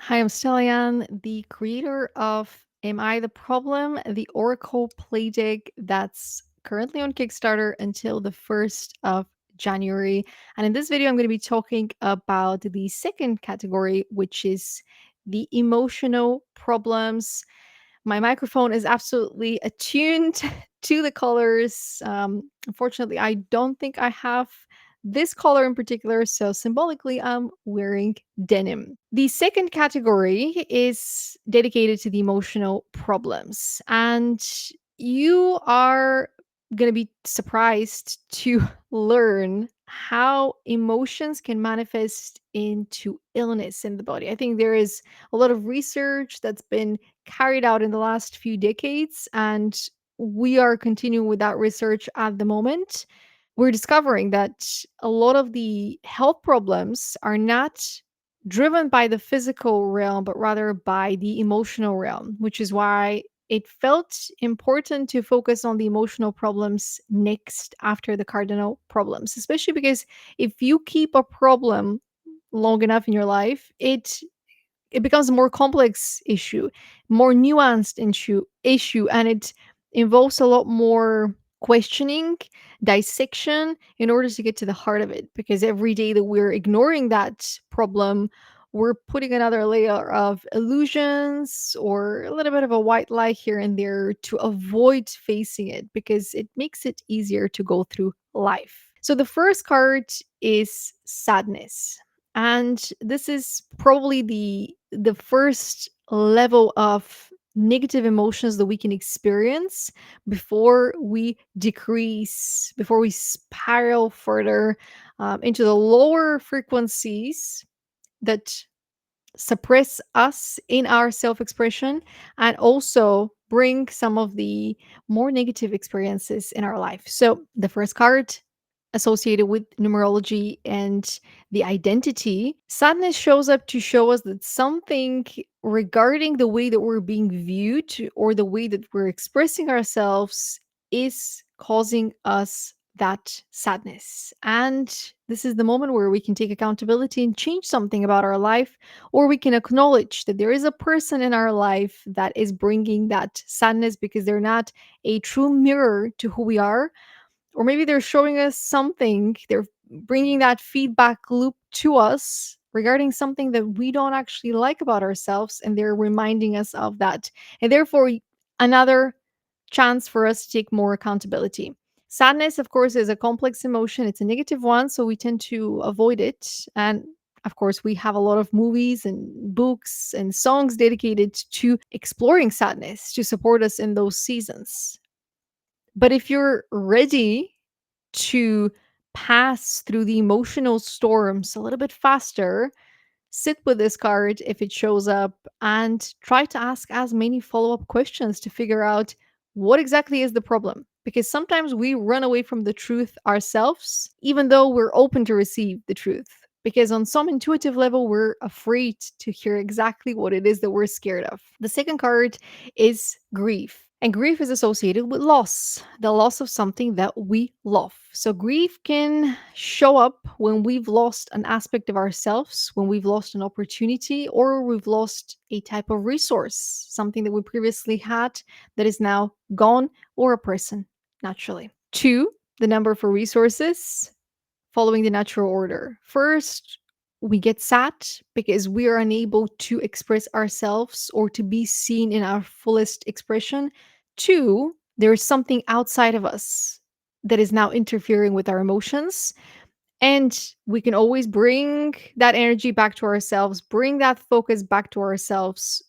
Hi, I'm Stellian, the creator of Am I the Problem? The Oracle play deck that's currently on Kickstarter until the 1st of January. And in this video, I'm going to be talking about the second category, which is the emotional problems. My microphone is absolutely attuned to the colors. Unfortunately, I don't think I have this color in particular, so symbolically, I'm wearing denim. The second category is dedicated to the emotional problems, and you are going to be surprised to learn how emotions can manifest into illness in the body. I think there is a lot of research that's been carried out in the last few decades, and we are continuing with that research at the moment. We're discovering that a lot of the health problems are not driven by the physical realm, but rather by the emotional realm, which is why it felt important to focus on the emotional problems next after the cardinal problems, especially because if you keep a problem long enough in your life, it becomes a more complex issue, more nuanced issue, and it involves a lot more questioning, dissection in order to get to the heart of it. Because every day that we're ignoring that problem, we're putting another layer of illusions or a little bit of a white lie here and there to avoid facing it because it makes it easier to go through life. So the first card is sadness. And this is probably the first level of negative emotions that we can experience before we decrease, before we spiral further into the lower frequencies that suppress us in our self expression and also bring some of the more negative experiences in our life. So, the first card associated with numerology and the identity, sadness shows up to show us that something regarding the way that we're being viewed or the way that we're expressing ourselves is causing us that sadness. And this is the moment where we can take accountability and change something about our life, or we can acknowledge that there is a person in our life that is bringing that sadness because they're not a true mirror to who we are, or maybe they're showing us something, they're bringing that feedback loop to us regarding something that we don't actually like about ourselves, and they're reminding us of that. And therefore, another chance for us to take more accountability. Sadness, of course, is a complex emotion. It's a negative one, so we tend to avoid it. And of course, we have a lot of movies and books and songs dedicated to exploring sadness to support us in those seasons. But if you're ready to pass through the emotional storms a little bit faster, sit with this card if it shows up and try to ask as many follow up questions to figure out what exactly is the problem. Because sometimes we run away from the truth ourselves, even though we're open to receive the truth. Because on some intuitive level, we're afraid to hear exactly what it is that we're scared of. The second card is grief. And grief is associated with loss, the loss of something that we love. So, grief can show up when we've lost an aspect of ourselves, when we've lost an opportunity, or we've lost a type of resource, something that we previously had that is now gone, or a person, naturally. Two, the number for resources, following the natural order. First, we get sad because we are unable to express ourselves or to be seen in our fullest expression. Two, there is something outside of us that is now interfering with our emotions. And we can always bring that energy back to ourselves, bring that focus back to ourselves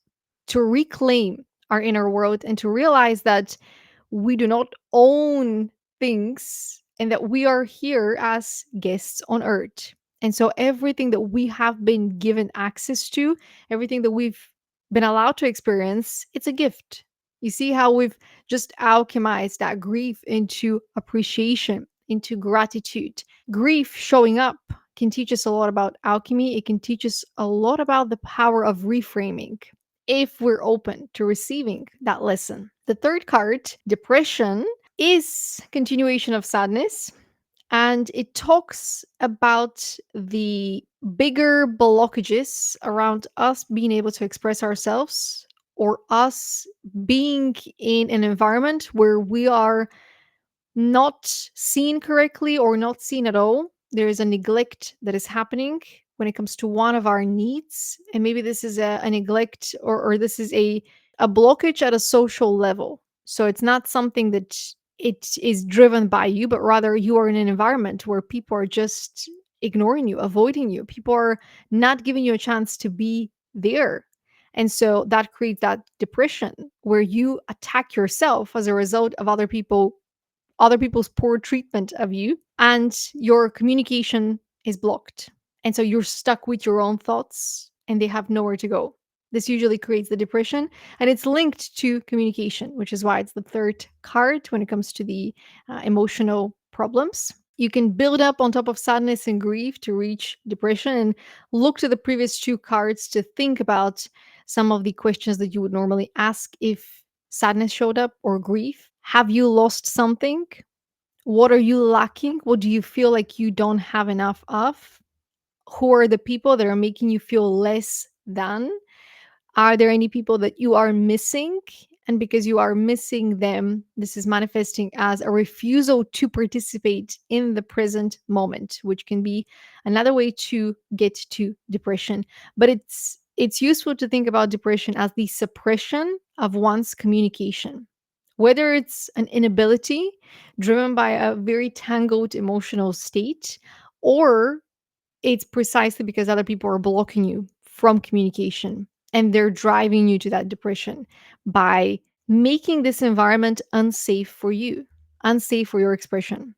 to reclaim our inner world and to realize that we do not own things and that we are here as guests on earth. And so everything that we have been given access to, everything that we've been allowed to experience, it's a gift. You see how we've just alchemized that grief into appreciation, into gratitude. Grief showing up can teach us a lot about alchemy. It can teach us a lot about the power of reframing if we're open to receiving that lesson. The third card, depression, is continuation of sadness. And it talks about the bigger blockages around us being able to express ourselves, or us being in an environment where we are not seen correctly or not seen at all. There is a neglect that is happening when it comes to one of our needs. And maybe this is a neglect, or this is a blockage at a social level. So it's not something that it is driven by you, but rather you are in an environment where people are just ignoring you, avoiding you. People are not giving you a chance to be there. And so that creates that depression where you attack yourself as a result of other people's poor treatment of you, and your communication is blocked. And so you're stuck with your own thoughts and they have nowhere to go. This usually creates the depression, and it's linked to communication, which is why it's the third card when it comes to the emotional problems. You can build up on top of sadness and grief to reach depression, and look to the previous two cards to think about some of the questions that you would normally ask if sadness showed up or grief. Have you lost something? What are you lacking? What do you feel like you don't have enough of? Who are the people that are making you feel less than? Are there any people that you are missing? And because you are missing them, this is manifesting as a refusal to participate in the present moment, which can be another way to get to depression. But it's useful to think about depression as the suppression of one's communication. Whether it's an inability driven by a very tangled emotional state, or it's precisely because other people are blocking you from communication and they're driving you to that depression by making this environment unsafe for you, unsafe for your expression,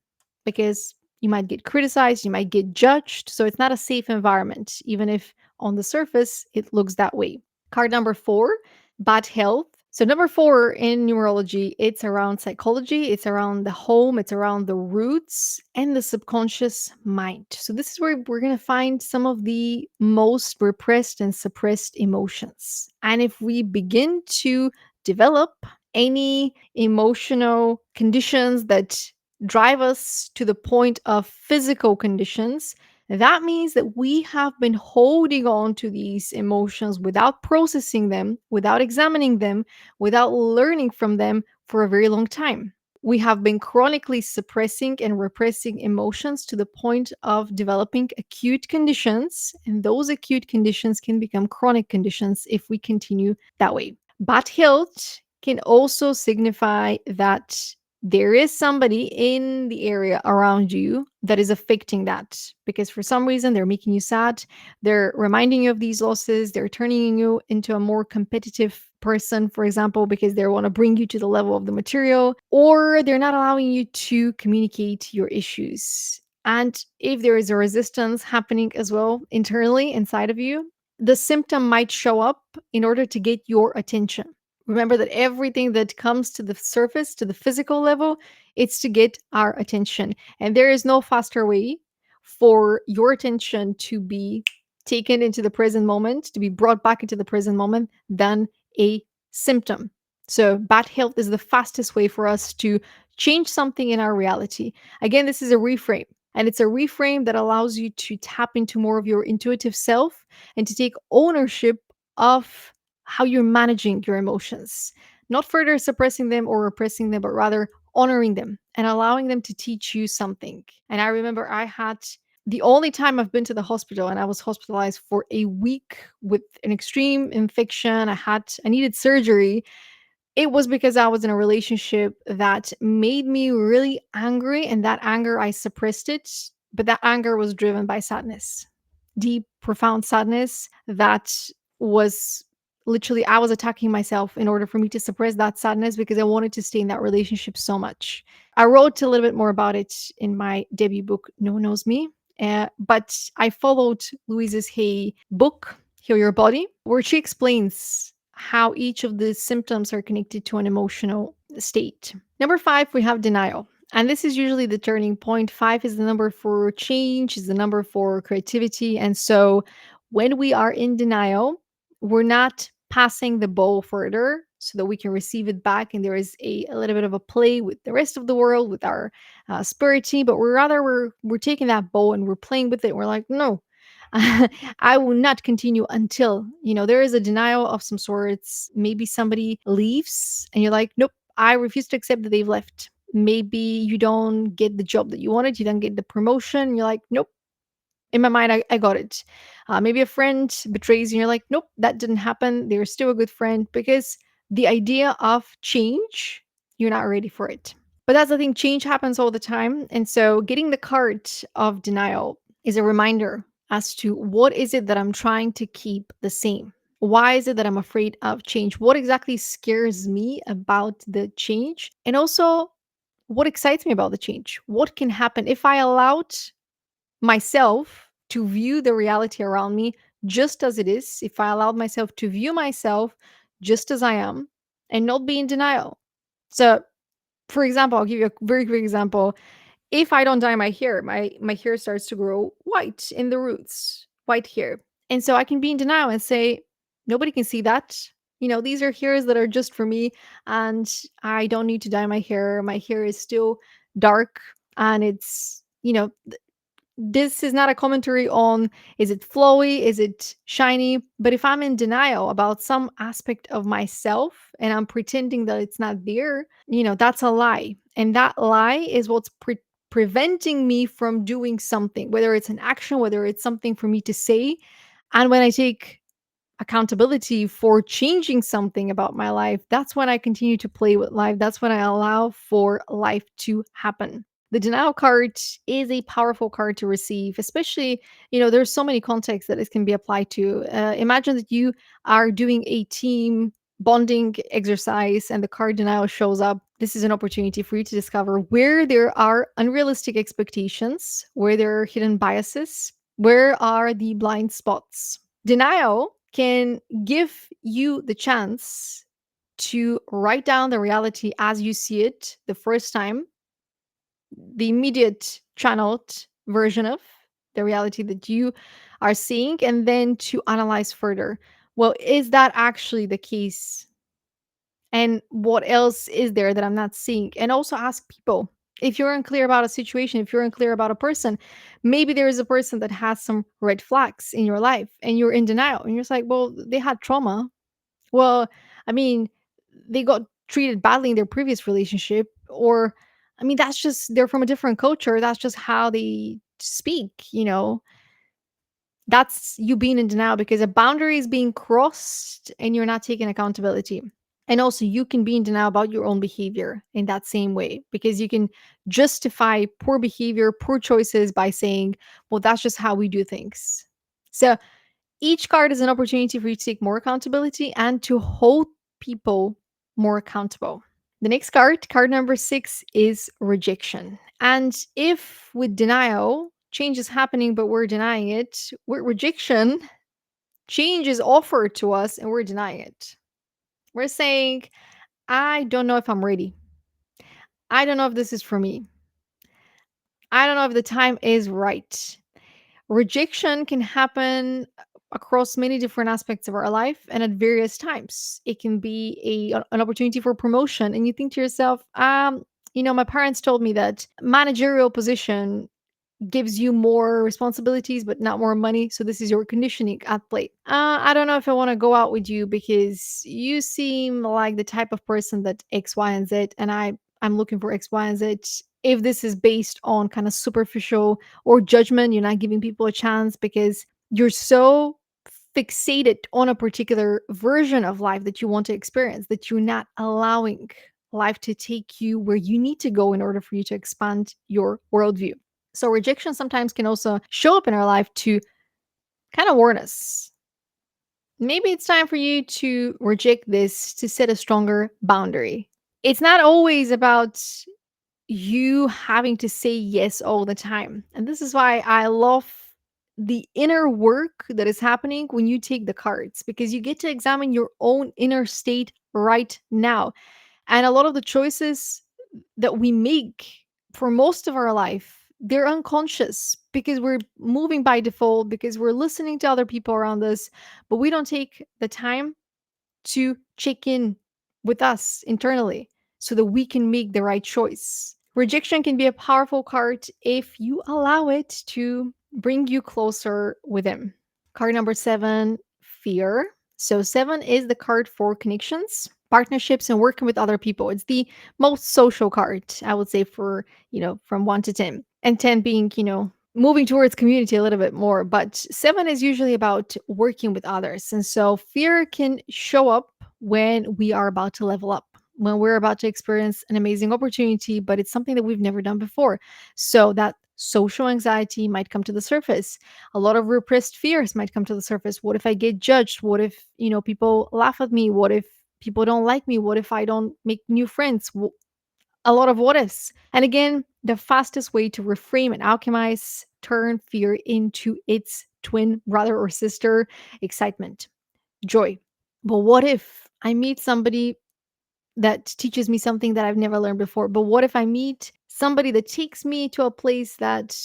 because you might get criticized, you might get judged. So it's not a safe environment, even if on the surface it looks that way. Card number 4, bad health. So number 4 in numerology, it's around psychology, it's around the home, it's around the roots and the subconscious mind. So this is where we're going to find some of the most repressed and suppressed emotions. And if we begin to develop any emotional conditions that drive us to the point of physical conditions, that means that we have been holding on to these emotions without processing them, without examining them, without learning from them for a very long time. We have been chronically suppressing and repressing emotions to the point of developing acute conditions, and those acute conditions can become chronic conditions if we continue that way. Bad health can also signify that there is somebody in the area around you that is affecting that, because for some reason they're making you sad, they're reminding you of these losses, they're turning you into a more competitive person, for example, because they want to bring you to the level of the material, or they're not allowing you to communicate your issues. And if there is a resistance happening as well internally inside of you, the symptom might show up in order to get your attention. Remember that everything that comes to the surface, to the physical level, it's to get our attention. And there is no faster way for your attention to be taken into the present moment, to be brought back into the present moment, than a symptom. So, bad health is the fastest way for us to change something in our reality. Again, this is a reframe. And it's a reframe that allows you to tap into more of your intuitive self and to take ownership of how you're managing your emotions, not further suppressing them or repressing them, but rather honoring them and allowing them to teach you something. And I remember I had the only time I've been to the hospital, and I was hospitalized for a week with an extreme infection. I needed surgery. It was because I was in a relationship that made me really angry, and that anger, I suppressed it, but that anger was driven by sadness. Deep, profound sadness that was literally, I was attacking myself in order for me to suppress that sadness because I wanted to stay in that relationship so much. I wrote a little bit more about it in my debut book, No One Knows Me. But I followed Louise's Hay book, Heal Your Body, where she explains how each of the symptoms are connected to an emotional state. Number 5, we have denial. And this is usually the turning point. 5 is the number for change, is the number for creativity. And so when we are in denial, we're not passing the ball further. so that we can receive it back. And there is a little bit of a play with the rest of the world, with our spirit team. But we're taking that bow and we're playing with it. We're like, no, I will not continue until, there is a denial of some sorts. Maybe somebody leaves and you're like, nope, I refuse to accept that they've left. Maybe you don't get the job that you wanted, you don't get the promotion. You're like, nope. In my mind, I got it. Maybe a friend betrays you and you're like, nope, that didn't happen. They're still a good friend, because the idea of change, you're not ready for it. But that's the thing, change happens all the time. And so getting the card of denial is a reminder as to what is it that I'm trying to keep the same? Why is it that I'm afraid of change? What exactly scares me about the change? And also, what excites me about the change? What can happen if I allowed myself to view the reality around me just as it is, if I allowed myself to view myself just as I am and not be in denial? So, for example, I'll give you a very quick example. If I don't dye my hair, my hair starts to grow white in the roots, white hair. And so I can be in denial and say, nobody can see that. These are hairs that are just for me, and I don't need to dye my hair. My hair is still dark, and this is not a commentary on, is it flowy, is it shiny? But if I'm in denial about some aspect of myself and I'm pretending that it's not there, that's a lie. And that lie is what's preventing me from doing something, whether it's an action, whether it's something for me to say. And when I take accountability for changing something about my life, that's when I continue to play with life. That's when I allow for life to happen. The denial card is a powerful card to receive, especially, there's so many contexts that it can be applied to. Imagine that you are doing a team bonding exercise and the card denial shows up. This is an opportunity for you to discover where there are unrealistic expectations, where there are hidden biases, where are the blind spots. Denial can give you the chance to write down the reality as you see it the first time, the immediate channeled version of the reality that you are seeing, and then to analyze further. Well, is that actually the case? And what else is there that I'm not seeing? And also ask people. If you're unclear about a situation, if you're unclear about a person, maybe there is a person that has some red flags in your life and you're in denial. And you're just like, well, they had trauma. Well, I mean, they got treated badly in their previous relationship. Or, I mean, that's just, they're from a different culture. That's just how they speak. That's you being in denial because a boundary is being crossed and you're not taking accountability. And also, you can be in denial about your own behavior in that same way, because you can justify poor behavior, poor choices by saying, well, that's just how we do things. So, each card is an opportunity for you to take more accountability and to hold people more accountable. The next card, card number 6, is rejection. And if with denial, change is happening, but we're denying it, with rejection, change is offered to us and we're denying it. We're saying, I don't know if I'm ready. I don't know if this is for me. I don't know if the time is right. Rejection can happen across many different aspects of our life and at various times. It can be an opportunity for promotion, and you think to yourself, my parents told me that managerial position gives you more responsibilities but not more money, so this is your conditioning at play. I don't know if I want to go out with you because you seem like the type of person that X, Y, and Z, and I'm looking for X, Y, and Z. If this is based on kind of superficial or judgment, you're not giving people a chance because you're so fixated on a particular version of life that you want to experience, that you're not allowing life to take you where you need to go in order for you to expand your worldview. So rejection sometimes can also show up in our life to kind of warn us. Maybe it's time for you to reject this to set a stronger boundary. It's not always about you having to say yes all the time. And this is why I love the inner work that is happening when you take the cards, because you get to examine your own inner state right now. And a lot of the choices that we make for most of our life, they're unconscious because we're moving by default, because we're listening to other people around us, but we don't take the time to check in with us internally so that we can make the right choice. Rejection can be a powerful card if you allow it to bring you closer with him. Card number 7, fear. So 7 is the card for connections, partnerships, and working with other people. It's the most social card, I would say, for, from 1 to 10. And 10 being, moving towards community a little bit more. But 7 is usually about working with others. And so fear can show up when we are about to level up, when we're about to experience an amazing opportunity, but it's something that we've never done before. So that social anxiety might come to the surface. A lot of repressed fears might come to the surface. What if I get judged? What if, people laugh at me? What if people don't like me? What if I don't make new friends? A lot of what ifs. And again, the fastest way to reframe and alchemize, turn fear into its twin brother or sister, excitement, joy. But what if I meet somebody that teaches me something that I've never learned before? But what if I meet somebody that takes me to a place that,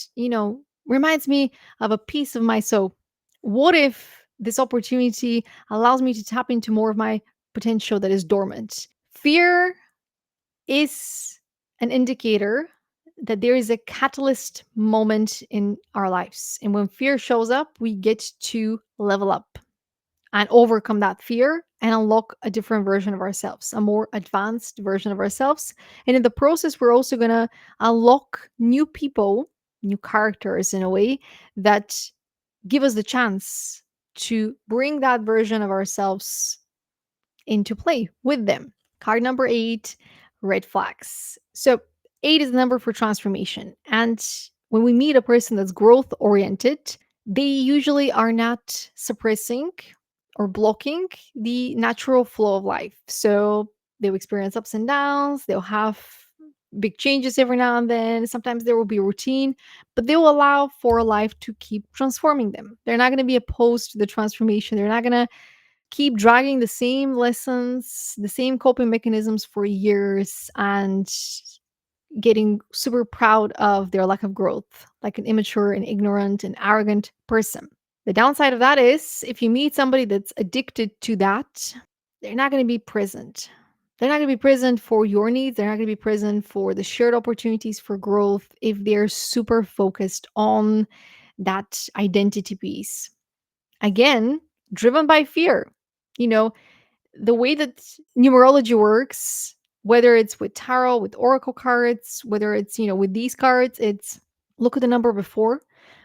reminds me of a piece of my soul? What if this opportunity allows me to tap into more of my potential that is dormant? Fear is an indicator that there is a catalyst moment in our lives. And when fear shows up, we get to level up and overcome that fear and unlock a different version of ourselves, a more advanced version of ourselves. And in the process, we're also going to unlock new people, new characters in a way that give us the chance to bring that version of ourselves into play with them. Card number 8, red flags. So 8 is the number for transformation. And when we meet a person that's growth oriented, they usually are not suppressing or blocking the natural flow of life. So they'll experience ups and downs, they'll have big changes every now and then. Sometimes there will be routine, but they will allow for life to keep transforming them. They're not going to be opposed to the transformation. They're not going to keep dragging the same lessons, the same coping mechanisms for years and getting super proud of their lack of growth, like an immature and ignorant and arrogant person. The downside of that is if you meet somebody that's addicted to that, they're not going to be present. They're not going to be present for your needs. They're not going to be present for the shared opportunities for growth if they're super focused on that identity piece. Again, driven by fear. You know, the way that numerology works, whether it's with tarot, with oracle cards, whether it's, with these cards, it's look at the number before,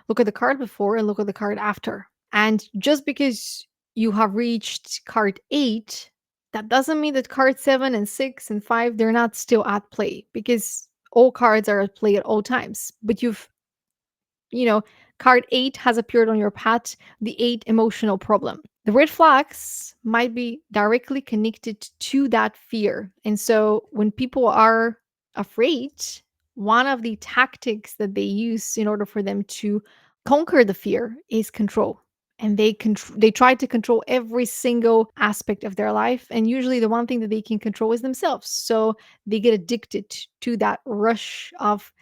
look at the card before, and look at the card after. And just because you have reached card 8, that doesn't mean that card 7 and 6 and 5, they're not still at play because all cards are at play at all times. But you know, card 8 has appeared on your path, the 8 emotional problem. The red flags might be directly connected to that fear. And so when people are afraid, one of the tactics that they use in order for them to conquer the fear is control. And they try to control every single aspect of their life. And usually the one thing that they can control is themselves. So they get addicted to that rush of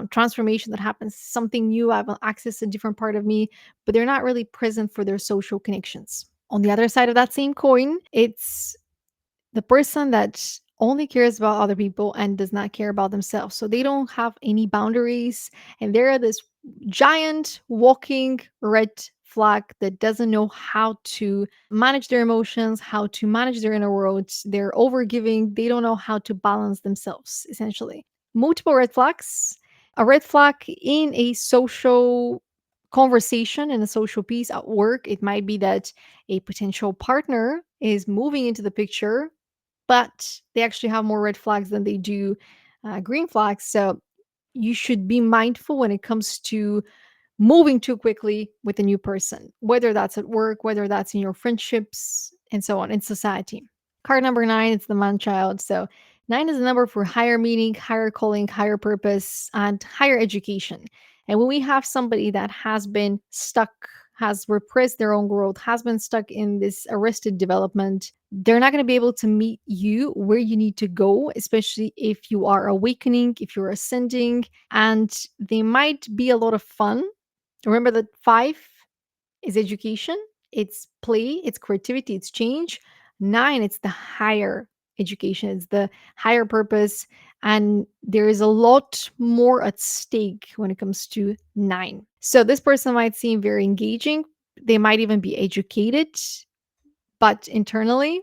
transformation that happens, something new. I will access a different part of me, but they're not really present for their social connections. On the other side of that same coin, it's the person that only cares about other people and does not care about themselves. So they don't have any boundaries, and they're this giant walking red flag that doesn't know how to manage their emotions, how to manage their inner worlds. They're overgiving. They don't know how to balance themselves, essentially. Multiple red flags. A red flag in a social conversation and a social piece at work, it might be that a potential partner is moving into the picture, but they actually have more red flags than they do green flags. So you should be mindful when it comes to moving too quickly with a new person, whether that's at work, whether that's in your friendships, and so on in society. Card number 9, it's the man child. So 9 is a number for higher meaning, higher calling, higher purpose, and higher education. And when we have somebody that has been stuck, has repressed their own growth, has been stuck in this arrested development, they're not going to be able to meet you where you need to go, especially if you are awakening, if you're ascending, and they might be a lot of fun. Remember that 5 is education, it's play, it's creativity, it's change. 9, it's the higher education, it's the higher purpose, and there is a lot more at stake when it comes to 9. So this person might seem very engaging. They might even be educated, but internally,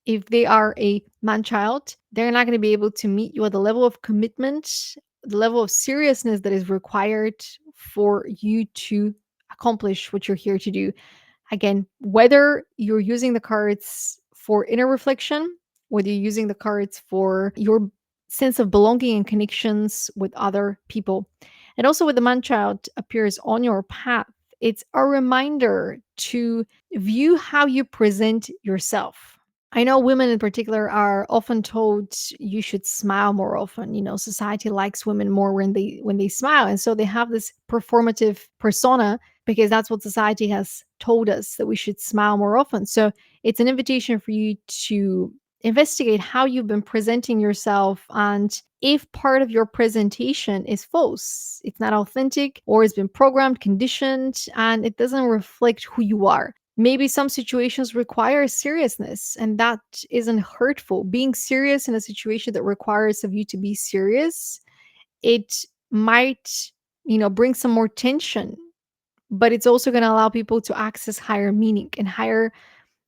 if they are a man child, they're not going to be able to meet you at the level of commitment, the level of seriousness that is required for you to accomplish what you're here to do. Again, whether you're using the cards for inner reflection, whether you're using the cards for your sense of belonging and connections with other people, and also with the man child appears on your path, it's a reminder to view how you present yourself. I know women in particular are often told you should smile more often. You know, society likes women more when they smile, and so they have this performative persona because that's what society has told us, that we should smile more often. So it's an invitation for you to investigate how you've been presenting yourself, and if part of your presentation is false, it's not authentic, or it's been programmed, conditioned, and it doesn't reflect who you are. Maybe some situations require seriousness, and that isn't hurtful. Being serious in a situation that requires of you to be serious, it might, bring some more tension, but it's also going to allow people to access higher meaning and higher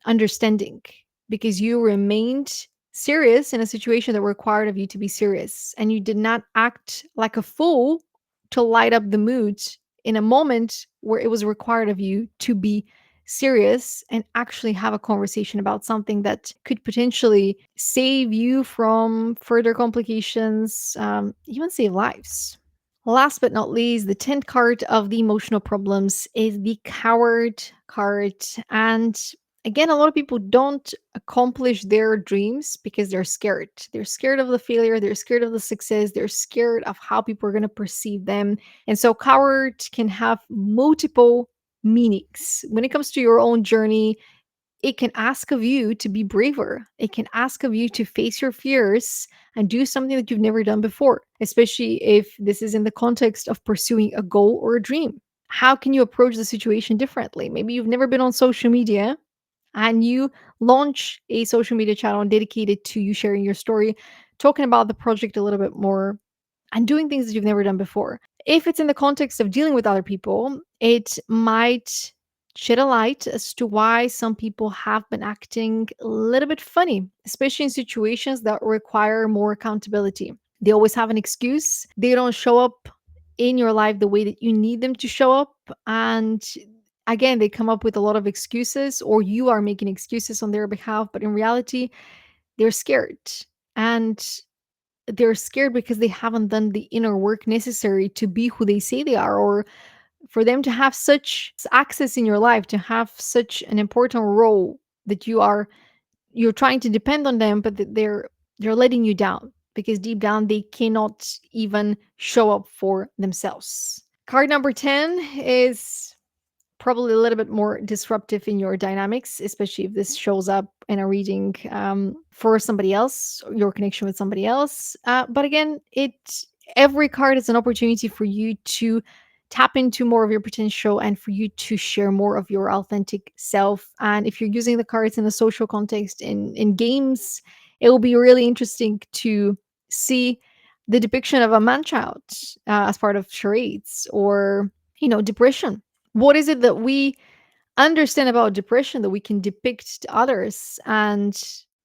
understanding, because you remained serious in a situation that required of you to be serious, and you did not act like a fool to light up the mood in a moment where it was required of you to be serious and actually have a conversation about something that could potentially save you from further complications, even save lives. Last but not least, the 10th card of the emotional problems is the coward card. And again, a lot of people don't accomplish their dreams because they're scared. They're scared of the failure, they're scared of the success, they're scared of how people are going to perceive them. And so, coward can have multiple meanings. When it comes to your own journey, it can ask of you to be braver. It can ask of you to face your fears and do something that you've never done before, especially if this is in the context of pursuing a goal or a dream. How can you approach the situation differently? Maybe you've never been on social media and you launch a social media channel dedicated to you sharing your story, talking about the project a little bit more, and doing things that you've never done before. If it's in the context of dealing with other people, it might shed a light as to why some people have been acting a little bit funny, especially in situations that require more accountability. They always have an excuse. They don't show up in your life the way that you need them to show up. And again, they come up with a lot of excuses, or you are making excuses on their behalf. But in reality, they're scared. And they're scared because they haven't done the inner work necessary to be who they say they are, or for them to have such access in your life, to have such an important role that you're trying to depend on them, but that they're letting you down because deep down they cannot even show up for themselves. Card number 10 is probably a little bit more disruptive in your dynamics, especially if this shows up in a reading for somebody else, your connection with somebody else. But again, every card is an opportunity for you to tap into more of your potential and for you to share more of your authentic self. And if you're using the cards in a social context, in games, it will be really interesting to see the depiction of a man child as part of charades, or depression. What is it that we understand about depression that we can depict to others? And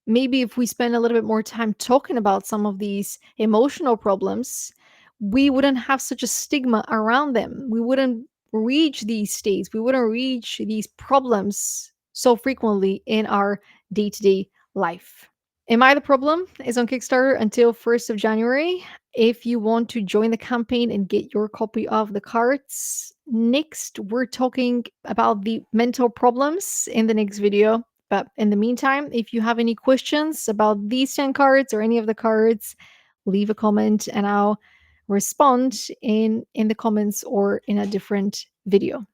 maybe if we spend a little bit more time talking about some of these emotional problems, we wouldn't have such a stigma around them. We wouldn't reach these states. We wouldn't reach these problems so frequently in our day to day life. Am I the Problem is on Kickstarter until 1st of January. If you want to join the campaign and get your copy of the cards, next we're talking about the mental problems in the next video. But in the meantime, if you have any questions about these 10 cards or any of the cards, leave a comment and I'll respond in the comments or in a different video.